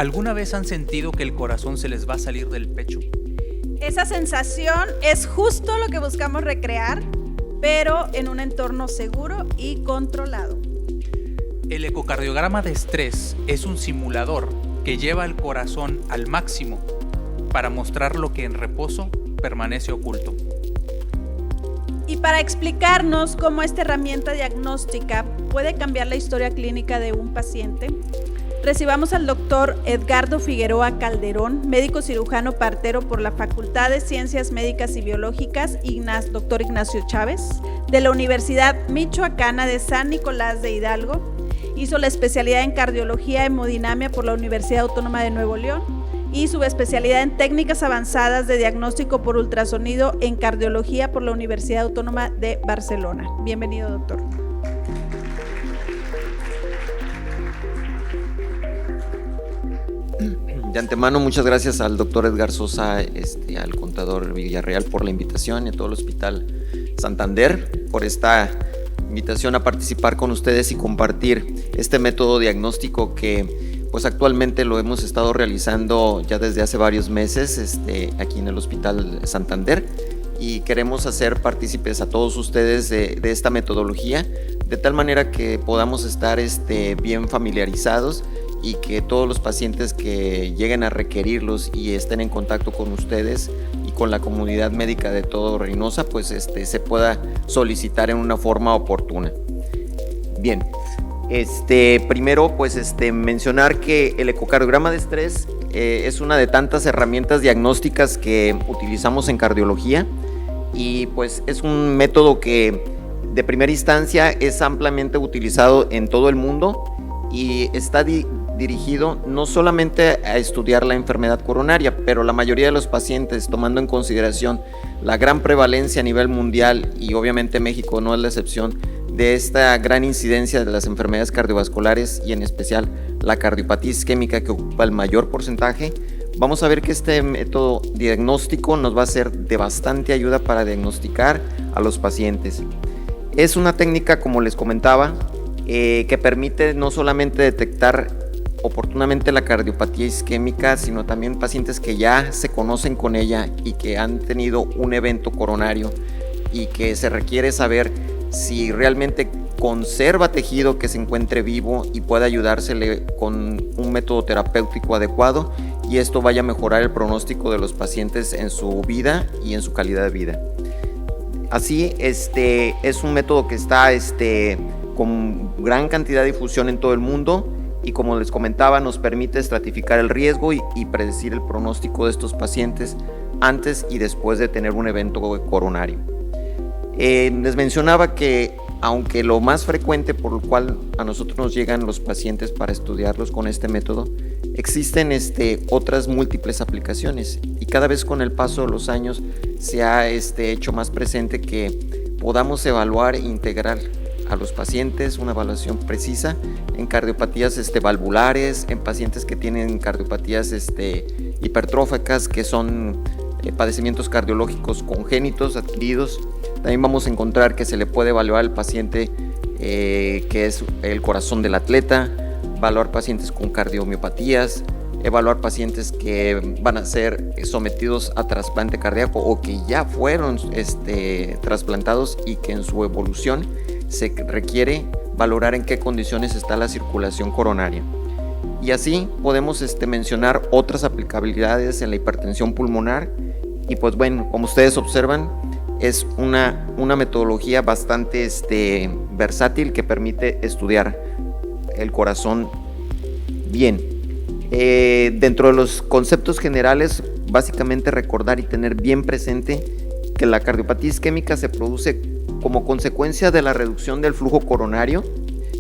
¿Alguna vez han sentido que el corazón se les va a salir del pecho? Esa sensación es justo lo que buscamos recrear, pero en un entorno seguro y controlado. El ecocardiograma de estrés es un simulador que lleva el corazón al máximo para mostrar lo que en reposo permanece oculto. Y para explicarnos cómo esta herramienta diagnóstica puede cambiar la historia clínica de un paciente, recibamos al doctor Edgardo Figueroa Calderón, médico cirujano partero por la Facultad de Ciencias Médicas y Biológicas, Dr. Ignacio Chávez, de la Universidad Michoacana de San Nicolás de Hidalgo. Hizo la especialidad en cardiología hemodinamia por la Universidad Autónoma de Nuevo León y subespecialidad en técnicas avanzadas de diagnóstico por ultrasonido en cardiología por la Universidad Autónoma de Barcelona. Bienvenido, doctor. De antemano, muchas gracias al doctor Edgar Sosa, al contador Villarreal por la invitación y a todo el Hospital Santander por esta invitación a participar con ustedes y compartir este método diagnóstico que pues actualmente lo hemos estado realizando ya desde hace varios meses aquí en el Hospital Santander, y queremos hacer partícipes a todos ustedes de esta metodología de tal manera que podamos estar bien familiarizados y que todos los pacientes que lleguen a requerirlos y estén en contacto con ustedes y con la comunidad médica de todo Reynosa, pues se pueda solicitar en una forma oportuna. Bien, primero pues mencionar que el ecocardiograma de estrés es una de tantas herramientas diagnósticas que utilizamos en cardiología, y pues es un método que de primera instancia es ampliamente utilizado en todo el mundo y está dirigido no solamente a estudiar la enfermedad coronaria, pero la mayoría de los pacientes, tomando en consideración la gran prevalencia a nivel mundial, y obviamente México no es la excepción, de esta gran incidencia de las enfermedades cardiovasculares y en especial la cardiopatía isquémica, que ocupa el mayor porcentaje, vamos a ver que este método diagnóstico nos va a ser de bastante ayuda para diagnosticar a los pacientes. Es una técnica, como les comentaba, que permite no solamente detectar oportunamente la cardiopatía isquémica, sino también pacientes que ya se conocen con ella y que han tenido un evento coronario y que se requiere saber si realmente conserva tejido que se encuentre vivo y puede ayudársele con un método terapéutico adecuado, y esto vaya a mejorar el pronóstico de los pacientes en su vida y en su calidad de vida. Así, es un método que está con gran cantidad de difusión en todo el mundo, y como les comentaba, nos permite estratificar el riesgo y predecir el pronóstico de estos pacientes antes y después de tener un evento coronario. Les mencionaba que aunque lo más frecuente por lo cual a nosotros nos llegan los pacientes para estudiarlos con este método, existen otras múltiples aplicaciones, y cada vez con el paso de los años se ha hecho más presente que podamos evaluar e integrar a los pacientes una evaluación precisa en cardiopatías valvulares, en pacientes que tienen cardiopatías hipertróficas, que son padecimientos cardiológicos congénitos adquiridos. También vamos a encontrar que se le puede evaluar al paciente que es el corazón del atleta, evaluar pacientes con cardiomiopatías, evaluar pacientes que van a ser sometidos a trasplante cardíaco o que ya fueron trasplantados y que en su evolución se requiere valorar en qué condiciones está la circulación coronaria. Y así podemos mencionar otras aplicabilidades en la hipertensión pulmonar, y pues bueno, como ustedes observan, es una metodología bastante versátil que permite estudiar el corazón bien. Dentro de los conceptos generales, básicamente recordar y tener bien presente que la cardiopatía isquémica se produce como consecuencia de la reducción del flujo coronario,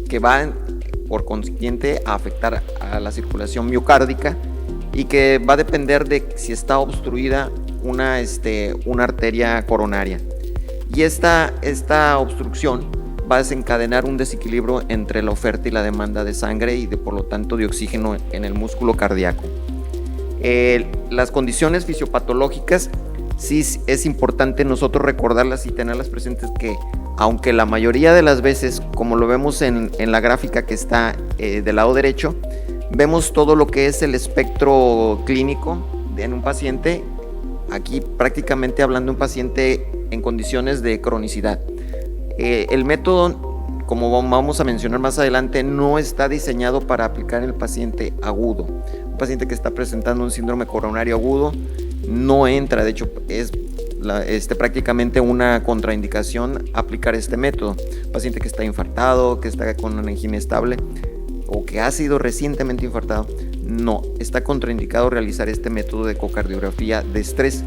que va por consiguiente a afectar a la circulación miocárdica, y que va a depender de si está obstruida una arteria coronaria, y esta obstrucción va a desencadenar un desequilibrio entre la oferta y la demanda de sangre y por lo tanto de oxígeno en el músculo cardíaco. Las condiciones fisiopatológicas sí es importante nosotros recordarlas y tenerlas presentes, que aunque la mayoría de las veces, como lo vemos en la gráfica que está del lado derecho, Vemos todo lo que es el espectro clínico en un paciente, aquí prácticamente hablando de un paciente en condiciones de cronicidad. El método, como vamos a mencionar más adelante, no está diseñado para aplicar en el paciente agudo. Un paciente que está presentando un síndrome coronario agudo no entra, de hecho es prácticamente una contraindicación aplicar este método. Un paciente que está infartado, que está con una angina estable o que ha sido recientemente infartado, no, está contraindicado realizar este método de ecocardiografía de estrés.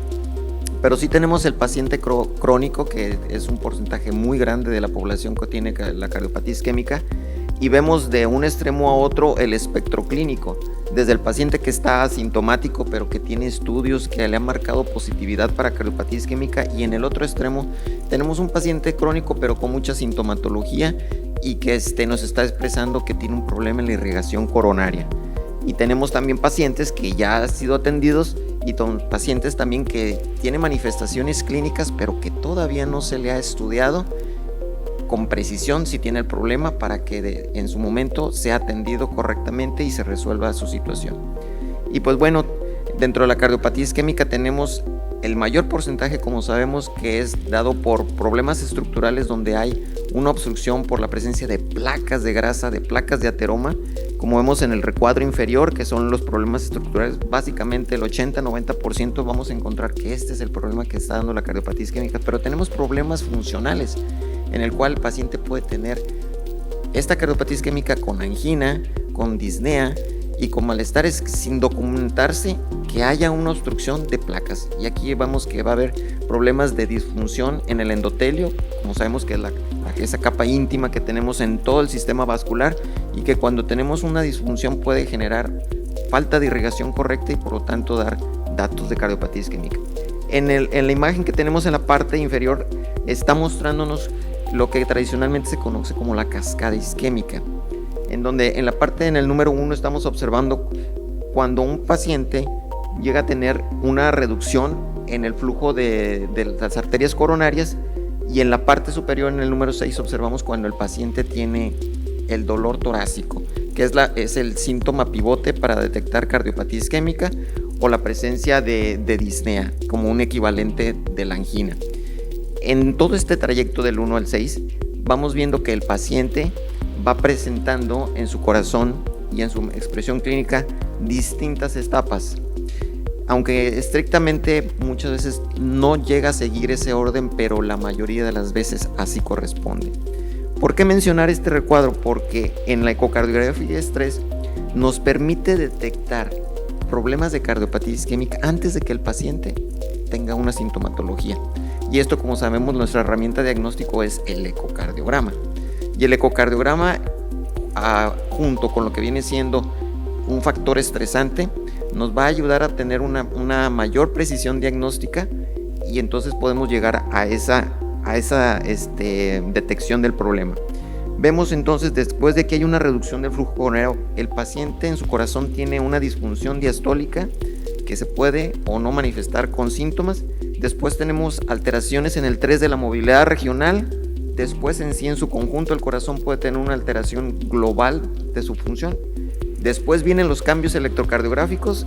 Pero sí tenemos el paciente crónico, que es un porcentaje muy grande de la población que tiene la cardiopatía isquémica, y vemos de un extremo a otro el espectro clínico, desde el paciente que está asintomático pero que tiene estudios que le han marcado positividad para cardiopatía isquémica, y en el otro extremo tenemos un paciente crónico pero con mucha sintomatología y que nos está expresando que tiene un problema en la irrigación coronaria. Y tenemos también pacientes que ya han sido atendidos y pacientes también que tienen manifestaciones clínicas pero que todavía no se le ha estudiado con precisión si tiene el problema para que en su momento sea atendido correctamente y se resuelva su situación. Y pues bueno, dentro de la cardiopatía isquémica tenemos el mayor porcentaje, como sabemos, que es dado por problemas estructurales donde hay una obstrucción por la presencia de placas de grasa, de placas de ateroma, como vemos en el recuadro inferior, que son los problemas estructurales. Básicamente el 80-90% vamos a encontrar que este es el problema que está dando la cardiopatía isquémica, pero tenemos problemas funcionales en el cual el paciente puede tener esta cardiopatía isquémica con angina, con disnea y con malestares sin documentarse que haya una obstrucción de placas. Y aquí vemos que va a haber problemas de disfunción en el endotelio, como sabemos que es esa capa íntima que tenemos en todo el sistema vascular, y que cuando tenemos una disfunción puede generar falta de irrigación correcta y por lo tanto dar datos de cardiopatía isquémica. En la imagen que tenemos en la parte inferior está mostrándonos lo que tradicionalmente se conoce como la cascada isquémica, en donde en la parte en el número 1 estamos observando cuando un paciente llega a tener una reducción en el flujo de las arterias coronarias, y en la parte superior en el número 6 observamos cuando el paciente tiene el dolor torácico, que es el síntoma pivote para detectar cardiopatía isquémica, o la presencia de disnea como un equivalente de la angina. En todo este trayecto del 1 al 6 vamos viendo que el paciente va presentando en su corazón y en su expresión clínica distintas etapas, aunque estrictamente muchas veces no llega a seguir ese orden, pero la mayoría de las veces así corresponde. ¿Por qué mencionar este recuadro? Porque en la ecocardiografía de estrés nos permite detectar problemas de cardiopatía isquémica antes de que el paciente tenga una sintomatología. Y esto, como sabemos, nuestra herramienta de diagnóstico es el ecocardiograma. Y el ecocardiograma, junto con lo que viene siendo un factor estresante, nos va a ayudar a tener una mayor precisión diagnóstica, y entonces podemos llegar a esa detección del problema. Vemos entonces, después de que hay una reducción del flujo coronario, el paciente en su corazón tiene una disfunción diastólica que se puede o no manifestar con síntomas. Después tenemos alteraciones en el 3 de la movilidad regional. Después en sí, en su conjunto, el corazón puede tener una alteración global de su función. Después vienen los cambios electrocardiográficos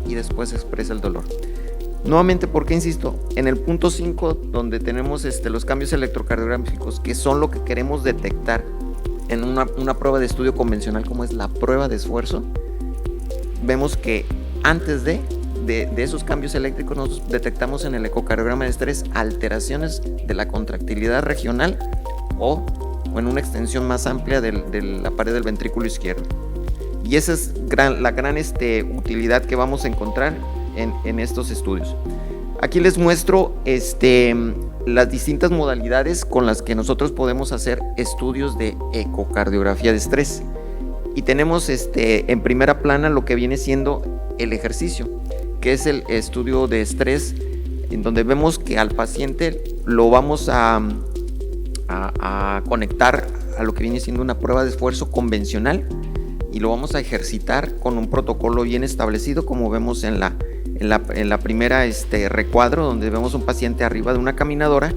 y después se expresa el dolor. Nuevamente, ¿por qué insisto? En el punto 5, donde tenemos los cambios electrocardiográficos, que son lo que queremos detectar en una prueba de estudio convencional como es la prueba de esfuerzo, vemos que antes de esos cambios eléctricos nosotros detectamos en el ecocardiograma de estrés alteraciones de la contractilidad regional o en una extensión más amplia de la pared del ventrículo izquierdo. Y esa es la gran utilidad que vamos a encontrar en estos estudios. Aquí les muestro las distintas modalidades con las que nosotros podemos hacer estudios de ecocardiografía de estrés. Y tenemos en primera plana lo que viene siendo el ejercicio, que es el estudio de estrés, en donde vemos que al paciente lo vamos a conectar a lo que viene siendo una prueba de esfuerzo convencional, y lo vamos a ejercitar con un protocolo bien establecido, como vemos en la primera recuadro, donde vemos un paciente arriba de una caminadora,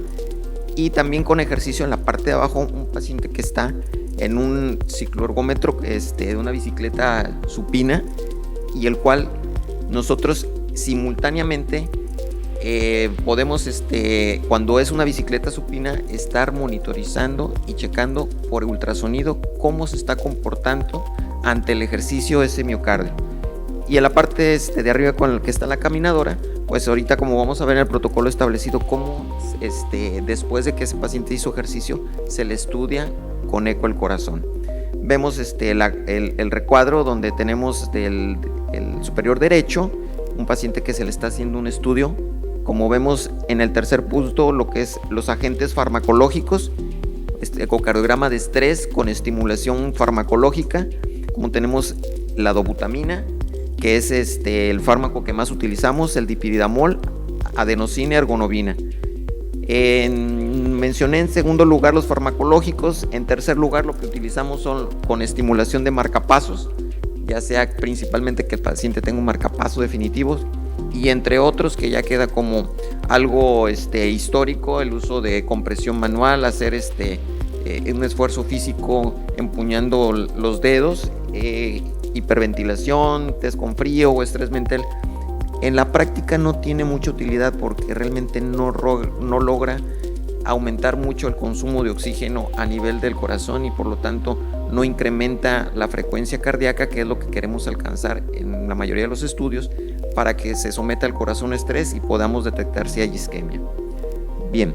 y también con ejercicio en la parte de abajo, un paciente que está en un cicloergómetro de una bicicleta supina, y el cual nosotros simultáneamente podemos, cuando es una bicicleta supina, estar monitorizando y checando por ultrasonido cómo se está comportando ante el ejercicio ese miocardio. Y en la parte de arriba con el que está la caminadora, pues ahorita, como vamos a ver en el protocolo establecido, cómo después de que ese paciente hizo ejercicio se le estudia con eco el corazón. Vemos el recuadro donde tenemos el superior derecho, un paciente que se le está haciendo un estudio. Como vemos en el tercer punto, lo que es los agentes farmacológicos, ecocardiograma de estrés con estimulación farmacológica, como tenemos la dobutamina, que es el fármaco que más utilizamos, el dipyridamol, adenosina, ergonovina. Mencioné en segundo lugar los farmacológicos. En tercer lugar, lo que utilizamos son con estimulación de marcapasos, ya sea principalmente que el paciente tenga un marcapaso definitivo, y entre otros que ya queda como algo histórico, el uso de compresión manual, hacer un esfuerzo físico empuñando los dedos, hiperventilación, test con frío o estrés mental. En la práctica no tiene mucha utilidad porque realmente no logra aumentar mucho el consumo de oxígeno a nivel del corazón, y por lo tanto no incrementa la frecuencia cardíaca, que es lo que queremos alcanzar en la mayoría de los estudios, para que se someta el corazón a estrés y podamos detectar si hay isquemia. Bien,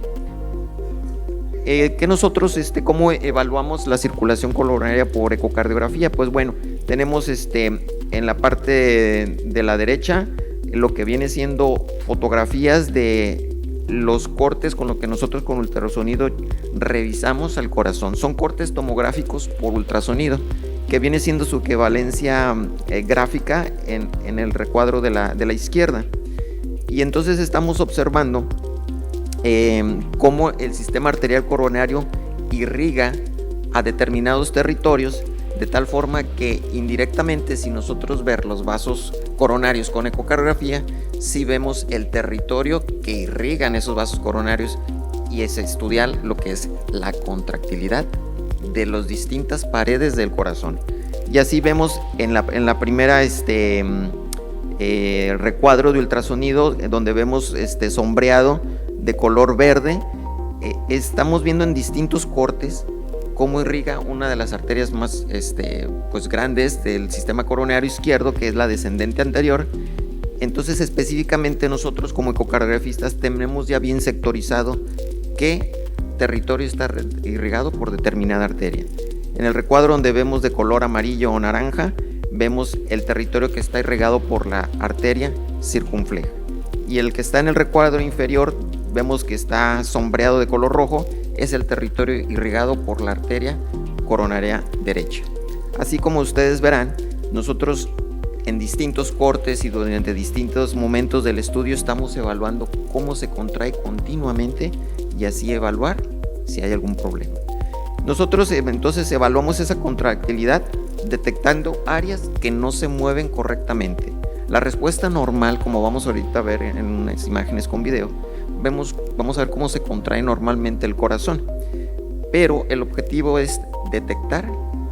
que nosotros, ¿cómo evaluamos la circulación coronaria por ecocardiografía? Pues bueno, tenemos en la parte de la derecha lo que viene siendo fotografías de los cortes con lo que nosotros con ultrasonido revisamos al corazón. Son cortes tomográficos por ultrasonido, que viene siendo su equivalencia gráfica en el recuadro de la izquierda. Y entonces estamos observando cómo el sistema arterial coronario irriga a determinados territorios, de tal forma que indirectamente, si nosotros ver los vasos coronarios con ecocardiografía, sí vemos el territorio que irrigan esos vasos coronarios, y es estudiar lo que es la contractilidad de las distintas paredes del corazón. Y así vemos en la primera recuadro de ultrasonido, donde vemos sombreado de color verde, estamos viendo en distintos cortes cómo irriga una de las arterias más pues grandes del sistema coronario izquierdo, que es la descendente anterior. Entonces, específicamente nosotros como ecocardiografistas tenemos ya bien sectorizado qué territorio está irrigado por determinada arteria. En el recuadro donde vemos de color amarillo o naranja, vemos el territorio que está irrigado por la arteria circunfleja, y el que está en el recuadro inferior vemos que está sombreado de color rojo, es el territorio irrigado por la arteria coronaria derecha. Así como ustedes verán, nosotros en distintos cortes y durante distintos momentos del estudio estamos evaluando cómo se contrae continuamente, y así evaluar si hay algún problema. Nosotros entonces evaluamos esa contractilidad detectando áreas que no se mueven correctamente. La respuesta normal, como vamos ahorita a ver en unas imágenes con video, vamos a ver cómo se contrae normalmente el corazón, pero el objetivo es detectar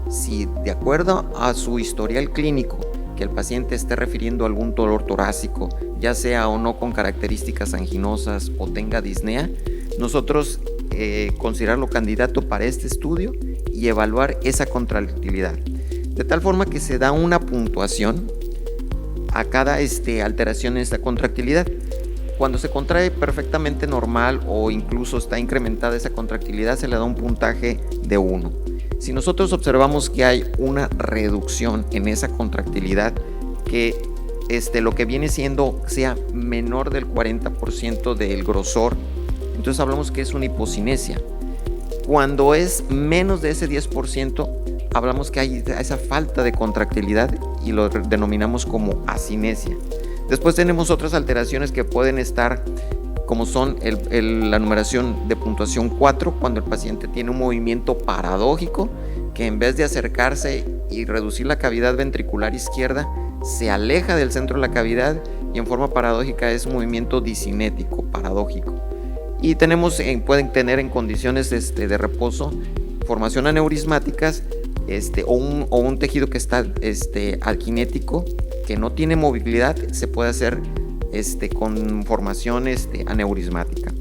si, de acuerdo a su historial clínico, que el paciente esté refiriendo a algún dolor torácico, ya sea o no con características anginosas o tenga disnea, nosotros considerarlo candidato para este estudio y evaluar esa contractilidad, de tal forma que se da una puntuación a cada alteración en esta contractilidad. Cuando se contrae perfectamente normal o incluso está incrementada esa contractilidad, se le da un puntaje de 1. Si nosotros observamos que hay una reducción en esa contractilidad, que lo que viene siendo sea menor del 40% del grosor, entonces hablamos que es una hipocinesia. Cuando es menos de ese 10%, hablamos que hay esa falta de contractilidad y lo denominamos como acinesia. Después tenemos otras alteraciones que pueden estar, como son la numeración de puntuación 4, cuando el paciente tiene un movimiento paradójico, que en vez de acercarse y reducir la cavidad ventricular izquierda, se aleja del centro de la cavidad, y en forma paradójica es un movimiento disinético, paradójico. Y pueden tener en condiciones de reposo formación aneurismáticas, o un tejido que está alquinético, que no tiene movilidad, se puede hacer con formación aneurismática.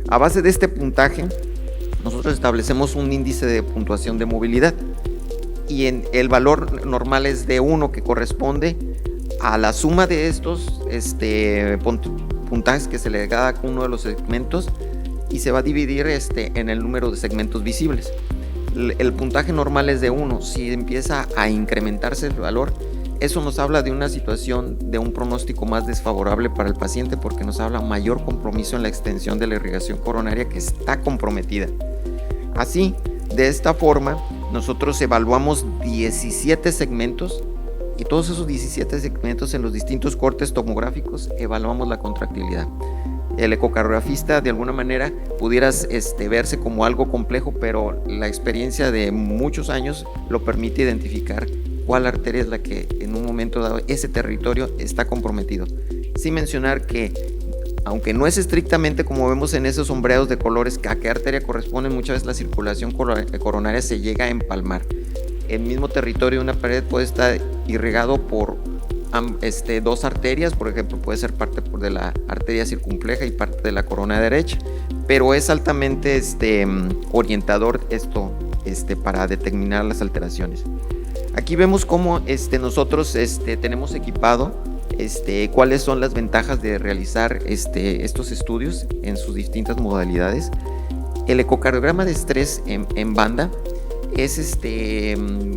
A base de este puntaje, nosotros establecemos un índice de puntuación de movilidad, y el valor normal es de 1, que corresponde a la suma de estos puntajes que se le da a cada uno de los segmentos, y se va a dividir en el número de segmentos visibles. El puntaje normal es de 1. Si empieza a incrementarse el valor, eso nos habla de una situación de un pronóstico más desfavorable para el paciente, porque nos habla mayor compromiso en la extensión de la irrigación coronaria, que está comprometida. Así, de esta forma, nosotros evaluamos 17 segmentos, y todos esos 17 segmentos, en los distintos cortes tomográficos, evaluamos la contractilidad. El ecocardiografista, de alguna manera, pudieras verse como algo complejo, pero la experiencia de muchos años lo permite identificar cuál arteria es la que en un momento dado ese territorio está comprometido. Sin mencionar que, aunque no es estrictamente como vemos en esos sombreados de colores a qué arteria corresponde, muchas veces la circulación coronaria se llega a empalmar. El mismo territorio de una pared puede estar irrigado por dos arterias, por ejemplo, puede ser parte de la arteria circunfleja y parte de la corona derecha, pero es altamente orientador esto para determinar las alteraciones. Aquí vemos cómo nosotros tenemos equipado cuáles son las ventajas de realizar estos estudios en sus distintas modalidades. El ecocardiograma de estrés en banda es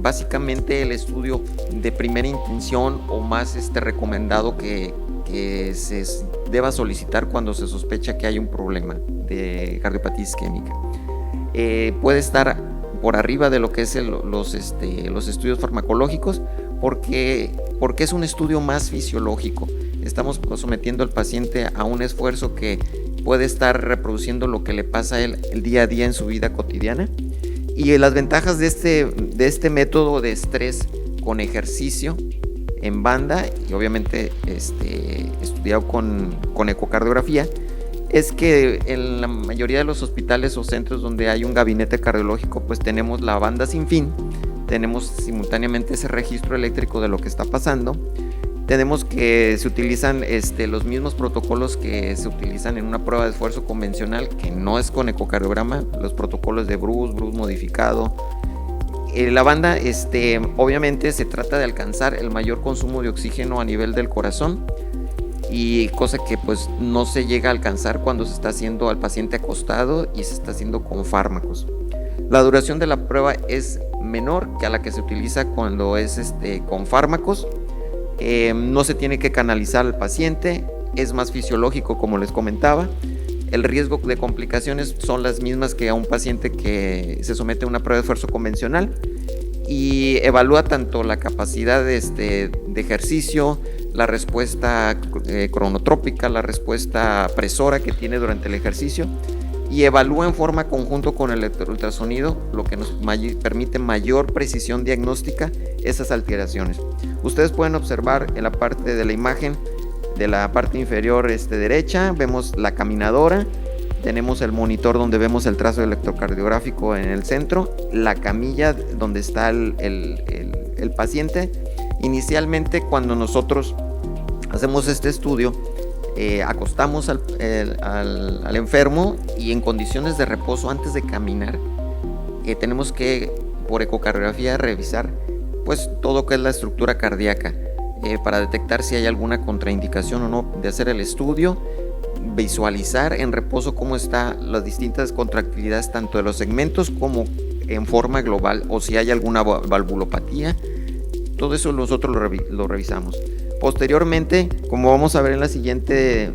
básicamente el estudio de primera intención, o más recomendado que se deba solicitar cuando se sospecha que hay un problema de cardiopatía isquémica. Puede estar por arriba de lo que es los estudios farmacológicos, porque es un estudio más fisiológico. Estamos sometiendo al paciente a un esfuerzo que puede estar reproduciendo lo que le pasa a él el día a día en su vida cotidiana. Y las ventajas de este método de estrés con ejercicio en banda, y obviamente estudiado con ecocardiografía, es que en la mayoría de los hospitales o centros donde hay un gabinete cardiológico, pues tenemos la banda sin fin, tenemos simultáneamente ese registro eléctrico de lo que está pasando, tenemos que se utilizan los mismos protocolos que se utilizan en una prueba de esfuerzo convencional, que no es con ecocardiograma, los protocolos de Bruce modificado. La banda, obviamente se trata de alcanzar el mayor consumo de oxígeno a nivel del corazón, y cosa que pues no se llega a alcanzar cuando se está haciendo al paciente acostado y se está haciendo con fármacos. La duración de la prueba es menor que a la que se utiliza cuando es con fármacos. No se tiene que canalizar al paciente, es más fisiológico, como les comentaba. El riesgo de complicaciones son las mismas que a un paciente que se somete a una prueba de esfuerzo convencional, y evalúa tanto la capacidad de ejercicio, la respuesta cronotrópica, la respuesta presora que tiene durante el ejercicio, y evalúa en forma conjunto con el ultrasonido, lo que nos permite mayor precisión diagnóstica esas alteraciones. Ustedes pueden observar en la parte de la imagen, de la parte inferior derecha, vemos la caminadora, tenemos el monitor donde vemos el trazo electrocardiográfico en el centro, la camilla donde está el paciente. Inicialmente, cuando nosotros hacemos este estudio, acostamos al enfermo, y en condiciones de reposo antes de caminar, tenemos que por ecocardiografía revisar pues todo que es la estructura cardíaca, para detectar si hay alguna contraindicación o no de hacer el estudio, visualizar en reposo cómo están las distintas contractilidades tanto de los segmentos como en forma global, o si hay alguna valvulopatía. Todo eso nosotros lo revisamos. Posteriormente, como vamos a ver en las siguientes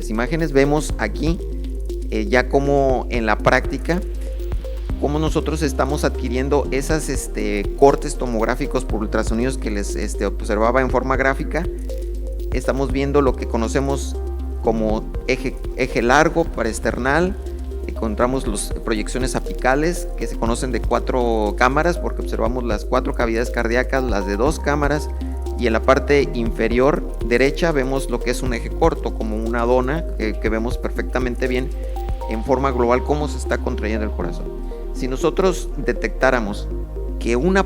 imágenes, vemos aquí ya como en la práctica cómo nosotros estamos adquiriendo esas cortes tomográficos por ultrasonidos que les observaba en forma gráfica. Estamos viendo lo que conocemos como eje largo parasternal. Encontramos las proyecciones apicales, que se conocen de 4 cámaras, porque observamos las 4 cavidades cardíacas, las de 2 cámaras, y en la parte inferior derecha vemos lo que es un eje corto, como una dona, que vemos perfectamente bien en forma global cómo se está contrayendo el corazón. Si nosotros detectáramos que una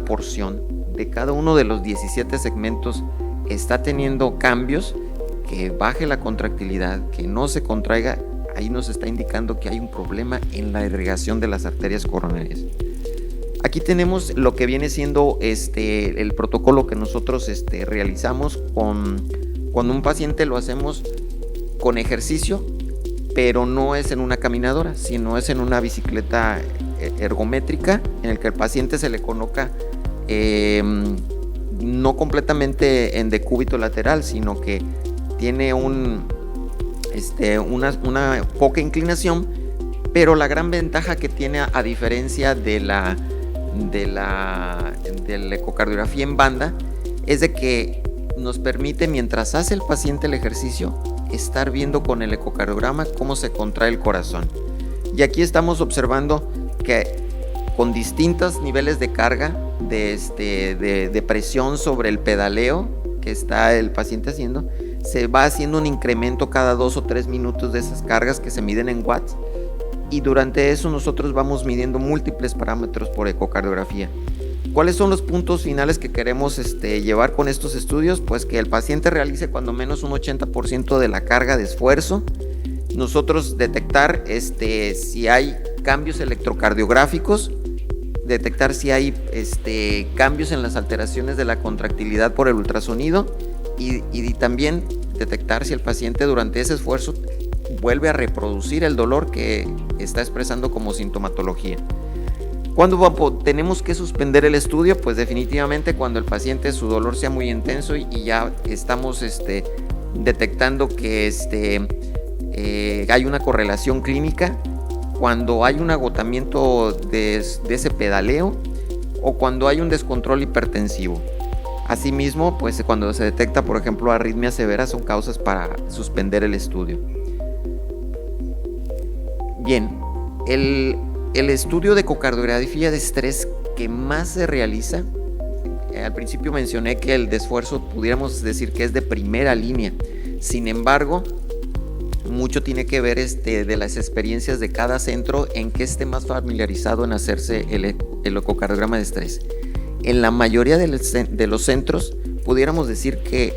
porción de cada uno de los 17 segmentos está teniendo cambios, que baje la contractilidad, que no se contraiga, ahí nos está indicando que hay un problema en la irrigación de las arterias coronarias. Aquí tenemos lo que viene siendo el protocolo que nosotros realizamos cuando un paciente lo hacemos con ejercicio, pero no es en una caminadora, sino es en una bicicleta ergométrica, en el que el paciente se le coloca no completamente en decúbito lateral, sino que tiene una poca inclinación, pero la gran ventaja que tiene, a diferencia de la ecocardiografía en banda, es de que nos permite, mientras hace el paciente el ejercicio, estar viendo con el ecocardiograma cómo se contrae el corazón. Y aquí estamos observando que con distintos niveles de carga, de presión sobre el pedaleo que está el paciente haciendo, se va haciendo un incremento cada 2 o 3 minutos de esas cargas que se miden en watts, y durante eso nosotros vamos midiendo múltiples parámetros por ecocardiografía. ¿Cuáles son los puntos finales que queremos llevar con estos estudios? Pues que el paciente realice cuando menos un 80% de la carga de esfuerzo. Nosotros detectar si hay cambios electrocardiográficos, detectar si hay cambios en las alteraciones de la contractilidad por el ultrasonido, y también detectar si el paciente durante ese esfuerzo vuelve a reproducir el dolor que está expresando como sintomatología. ¿Cuándo tenemos que suspender el estudio? Pues definitivamente cuando el paciente, su dolor sea muy intenso y ya estamos detectando que hay una correlación clínica, cuando hay un agotamiento de ese pedaleo, o cuando hay un descontrol hipertensivo. Asimismo, pues cuando se detecta, por ejemplo, arritmias severas, son causas para suspender el estudio. Bien, el estudio de ecocardiografía de estrés que más se realiza, al principio mencioné que el de esfuerzo pudiéramos decir que es de primera línea. Sin embargo, mucho tiene que ver de las experiencias de cada centro en que esté más familiarizado en hacerse el ecocardiograma de estrés. En la mayoría de los centros pudiéramos decir que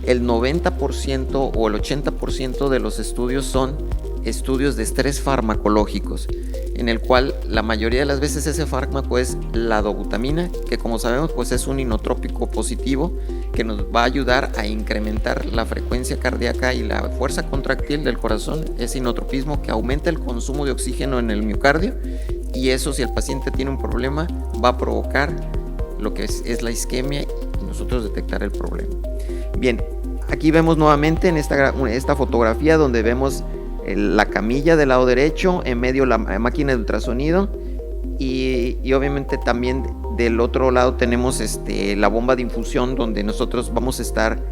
el 90% o el 80% de los estudios son estudios de estrés farmacológicos, en el cual la mayoría de las veces ese fármaco es la dobutamina, que como sabemos pues es un inotrópico positivo que nos va a ayudar a incrementar la frecuencia cardíaca y la fuerza contractil del corazón. Ese inotropismo que aumenta el consumo de oxígeno en el miocardio, y eso, si el paciente tiene un problema, va a provocar lo que es la isquemia, y nosotros detectar el problema. Bien, aquí vemos nuevamente en esta fotografía donde vemos la camilla del lado derecho, en medio la máquina de ultrasonido, y obviamente también del otro lado tenemos la bomba de infusión, donde nosotros vamos a estar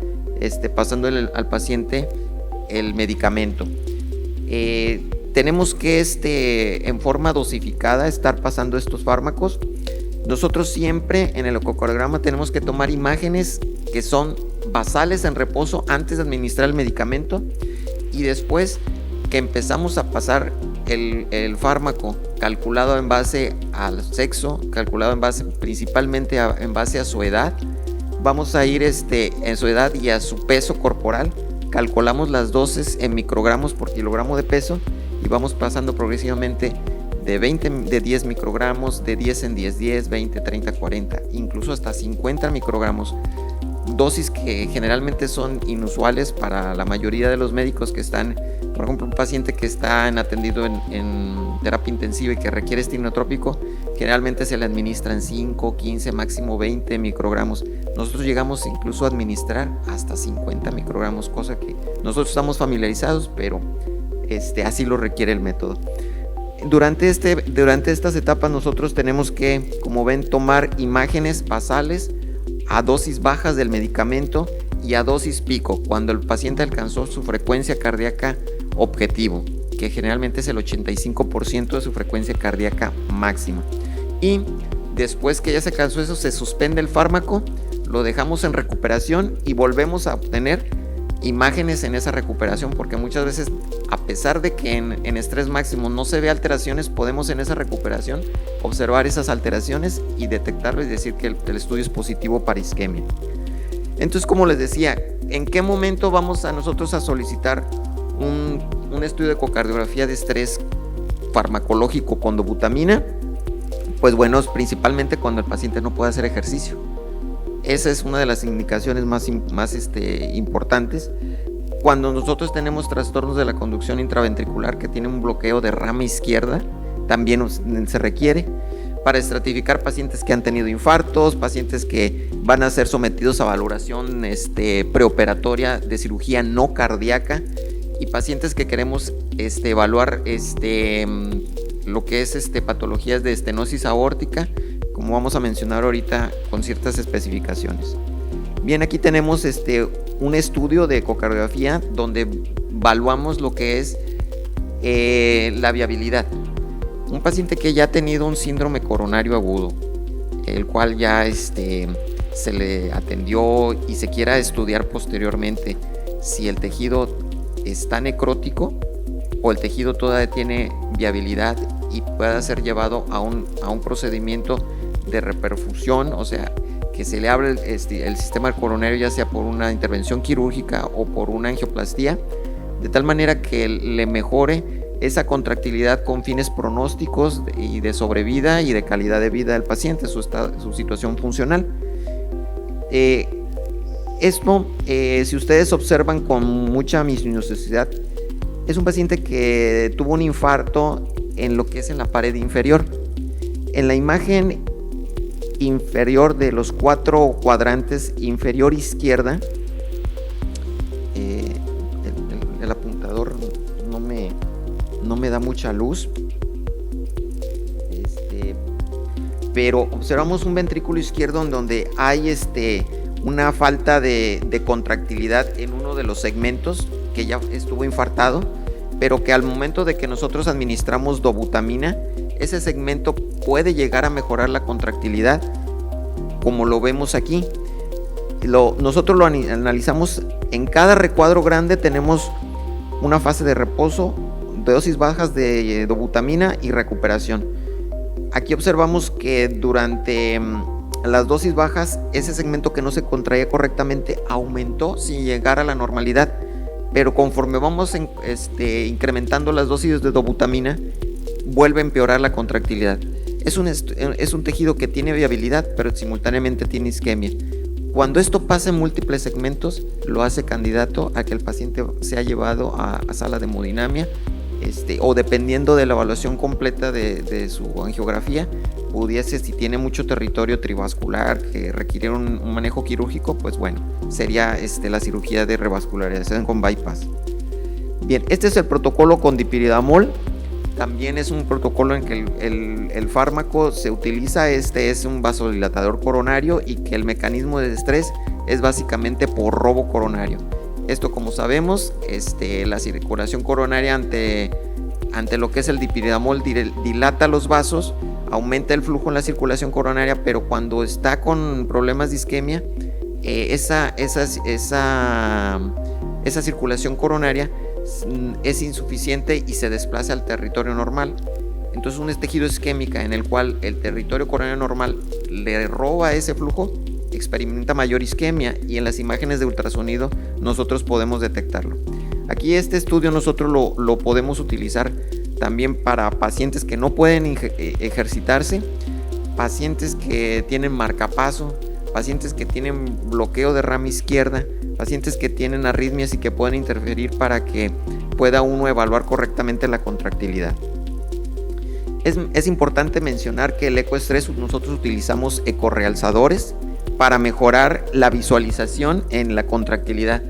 pasando al paciente el medicamento. Tenemos que en forma dosificada estar pasando estos fármacos. Nosotros siempre en el ecocardiograma tenemos que tomar imágenes que son basales en reposo antes de administrar el medicamento, y después que empezamos a pasar el fármaco calculado en base al sexo, calculado principalmente en base a su edad. Vamos a ir en su edad y a su peso corporal, calculamos las dosis en microgramos por kilogramo de peso, y vamos pasando progresivamente de 10 microgramos, de 10 en 10, 10, 20, 30, 40, incluso hasta 50 microgramos. Dosis que generalmente son inusuales para la mayoría de los médicos que están, por ejemplo, un paciente que está atendido en terapia intensiva y que requiere inotrópico, generalmente se le administran 5, 15, máximo 20 microgramos. Nosotros llegamos incluso a administrar hasta 50 microgramos, cosa que nosotros estamos familiarizados, pero así lo requiere el método. Durante estas etapas nosotros tenemos que, como ven, tomar imágenes basales a dosis bajas del medicamento y a dosis pico, cuando el paciente alcanzó su frecuencia cardíaca objetivo, que generalmente es el 85% de su frecuencia cardíaca máxima. Y después que ya se alcanzó eso, se suspende el fármaco, lo dejamos en recuperación y volvemos a obtener imágenes en esa recuperación, porque muchas veces, a pesar de que en estrés máximo no se ve alteraciones, podemos en esa recuperación observar esas alteraciones y detectarlo y decir que el estudio es positivo para isquemia. Entonces, como les decía, ¿en qué momento vamos a nosotros a solicitar un estudio de ecocardiografía de estrés farmacológico con dobutamina? Pues bueno, principalmente cuando el paciente no puede hacer ejercicio. Esa es una de las indicaciones más importantes. Cuando nosotros tenemos trastornos de la conducción intraventricular que tienen un bloqueo de rama izquierda, también se requiere para estratificar pacientes que han tenido infartos, pacientes que van a ser sometidos a valoración preoperatoria de cirugía no cardíaca y pacientes que queremos evaluar lo que es patologías de estenosis aórtica, como vamos a mencionar ahorita con ciertas especificaciones. Bien, aquí tenemos un estudio de ecocardiografía donde evaluamos lo que es la viabilidad. Un paciente que ya ha tenido un síndrome coronario agudo, el cual ya se le atendió y se quiera estudiar posteriormente si el tejido está necrótico o el tejido todavía tiene viabilidad y pueda ser llevado a un procedimiento de reperfusión, o sea, que se le abre el sistema coronario, ya sea por una intervención quirúrgica o por una angioplastía, de tal manera que le mejore esa contractilidad con fines pronósticos y de sobrevida y de calidad de vida del paciente, su situación funcional. Esto, si ustedes observan con mucha minuciosidad, es un paciente que tuvo un infarto en lo que es en la pared inferior. En la imagen inferior de los 4 cuadrantes inferior izquierda, el apuntador no me da mucha luz, pero observamos un ventrículo izquierdo en donde hay una falta de contractilidad en uno de los segmentos que ya estuvo infartado, pero que al momento de que nosotros administramos dobutamina, ese segmento puede llegar a mejorar la contractilidad, como lo vemos aquí. Nosotros lo analizamos en cada recuadro grande. Tenemos una fase de reposo, de dosis bajas de dobutamina y recuperación. Aquí observamos que durante las dosis bajas, ese segmento que no se contraía correctamente aumentó sin llegar a la normalidad, pero conforme vamos incrementando las dosis de dobutamina, vuelve a empeorar la contractilidad. Es un tejido que tiene viabilidad, pero simultáneamente tiene isquemia. Cuando esto pasa en múltiples segmentos, lo hace candidato a que el paciente sea llevado a sala de hemodinamia, o dependiendo de la evaluación completa de su angiografía, pudiese, si tiene mucho territorio trivascular que requiere un manejo quirúrgico, pues bueno, sería la cirugía de revascularización con bypass. Bien, este es el protocolo con dipiridamol. También es un protocolo en que el fármaco se utiliza, es un vasodilatador coronario y que el mecanismo de estrés es básicamente por robo coronario. Esto, como sabemos, la circulación coronaria ante lo que es el dipiridamol dilata los vasos, aumenta el flujo en la circulación coronaria, pero cuando está con problemas de isquemia, esa circulación coronaria es insuficiente y se desplaza al territorio normal. Entonces, un tejido isquémica en el cual el territorio coronario normal le roba ese flujo, experimenta mayor isquemia, y en las imágenes de ultrasonido nosotros podemos detectarlo. Aquí este estudio nosotros lo podemos utilizar también para pacientes que no pueden ejercitarse, pacientes que tienen marcapaso, pacientes que tienen bloqueo de rama izquierda, pacientes que tienen arritmias y que pueden interferir para que pueda uno evaluar correctamente la contractilidad. Es importante mencionar que el ecoestrés nosotros utilizamos ecorrealzadores para mejorar la visualización en la contractilidad.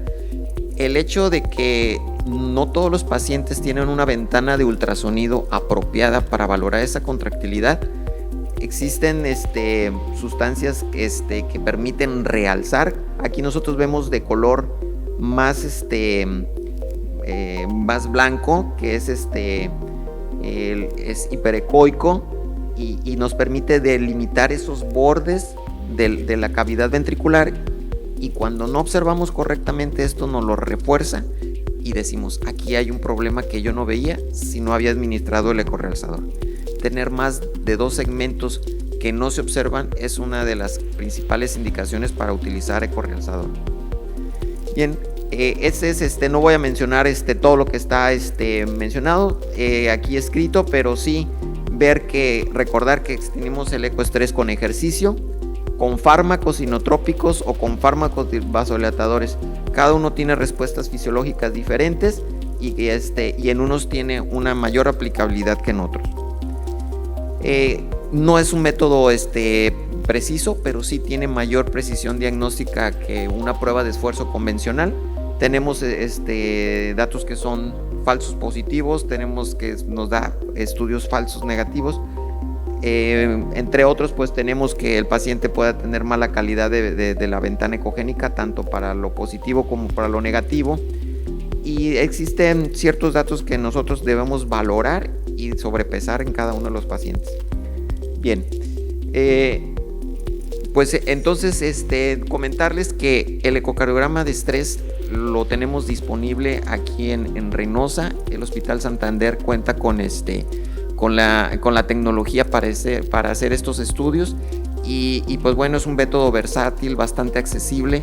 El hecho de que no todos los pacientes tienen una ventana de ultrasonido apropiada para valorar esa contractilidad. Existen sustancias que permiten realzar. Aquí nosotros vemos de color más más blanco, que es hiperecoico y nos permite delimitar esos bordes de la cavidad ventricular, y cuando no observamos correctamente esto nos lo refuerza y decimos, aquí hay un problema que yo no veía si no había administrado el ecorrealzador. Tener más de 2 segmentos que no se observan es una de las principales indicaciones para utilizar ecorrealzador. Bien, no voy a mencionar todo lo que está mencionado aquí escrito, pero sí recordar que tenemos el ecoestrés con ejercicio, con fármacos inotrópicos o con fármacos vasodilatadores. Cada uno tiene respuestas fisiológicas diferentes y en unos tiene una mayor aplicabilidad que en otros. No es un método preciso, pero sí tiene mayor precisión diagnóstica que una prueba de esfuerzo convencional. Tenemos datos que son falsos positivos, tenemos que nos da estudios falsos negativos. Entre otros, pues tenemos que el paciente pueda tener mala calidad de la ventana ecogénica, tanto para lo positivo como para lo negativo. Y existen ciertos datos que nosotros debemos valorar y sobrepesar en cada uno de los pacientes. Bien, pues entonces comentarles que el ecocardiograma de estrés lo tenemos disponible aquí en Reynosa. El Hospital Santander cuenta con la tecnología para hacer estos estudios y pues bueno, es un método versátil, bastante accesible,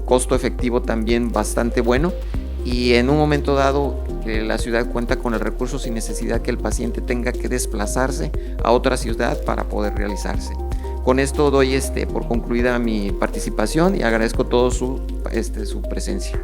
costo efectivo también bastante bueno, y en un momento dado la ciudad cuenta con el recurso sin necesidad que el paciente tenga que desplazarse a otra ciudad para poder realizarse. Con esto doy por concluida mi participación y agradezco todo su presencia.